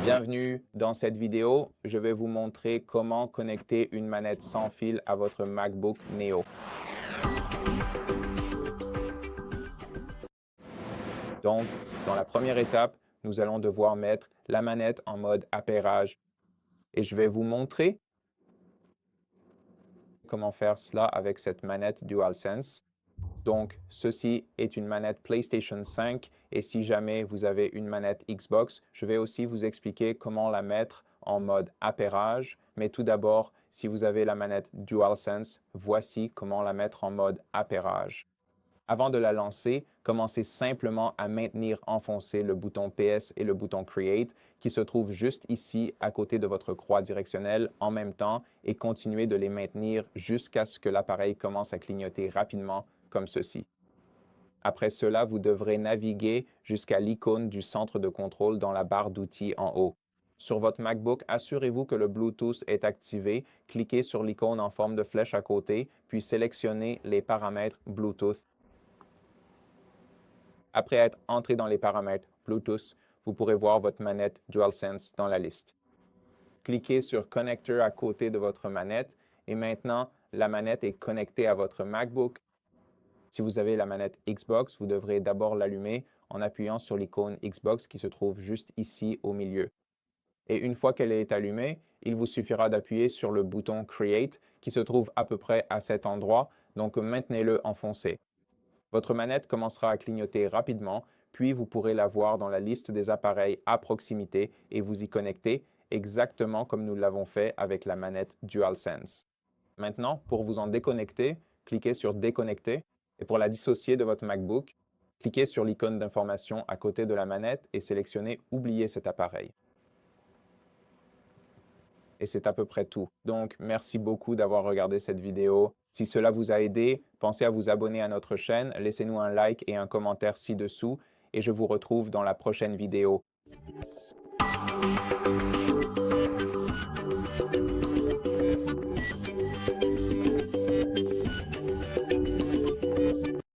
Bienvenue dans cette vidéo. Je vais vous montrer comment connecter une manette sans fil à votre MacBook Neo. Donc, dans la première étape, nous allons devoir mettre la manette en mode appairage. Et je vais vous montrer comment faire cela avec cette manette DualSense. Donc, ceci est une manette PlayStation 5 et si jamais vous avez une manette Xbox, je vais aussi vous expliquer comment la mettre en mode appairage. Mais tout d'abord, si vous avez la manette DualSense, voici comment la mettre en mode appairage. Avant de la lancer, commencez simplement à maintenir enfoncé le bouton PS et le bouton Create qui se trouvent juste ici à côté de votre croix directionnelle en même temps et continuez de les maintenir jusqu'à ce que l'appareil commence à clignoter rapidement comme ceci. Après cela, vous devrez naviguer jusqu'à l'icône du centre de contrôle dans la barre d'outils en haut. Sur votre MacBook, assurez-vous que le Bluetooth est activé. Cliquez sur l'icône en forme de flèche à côté, puis sélectionnez les paramètres Bluetooth. Après être entré dans les paramètres Bluetooth, vous pourrez voir votre manette DualSense dans la liste. Cliquez sur Connecteur à côté de votre manette et maintenant, la manette est connectée à votre MacBook. Si vous avez la manette Xbox, vous devrez d'abord l'allumer en appuyant sur l'icône Xbox qui se trouve juste ici au milieu. Et une fois qu'elle est allumée, il vous suffira d'appuyer sur le bouton Create qui se trouve à peu près à cet endroit, donc maintenez-le enfoncé. Votre manette commencera à clignoter rapidement, puis vous pourrez la voir dans la liste des appareils à proximité et vous y connecter exactement comme nous l'avons fait avec la manette DualSense. Maintenant, pour vous en déconnecter, cliquez sur Déconnecter et pour la dissocier de votre MacBook, cliquez sur l'icône d'information à côté de la manette et sélectionnez Oublier cet appareil. Et c'est à peu près tout. Donc, merci beaucoup d'avoir regardé cette vidéo. Si cela vous a aidé, pensez à vous abonner à notre chaîne, laissez-nous un like et un commentaire ci-dessous et je vous retrouve dans la prochaine vidéo.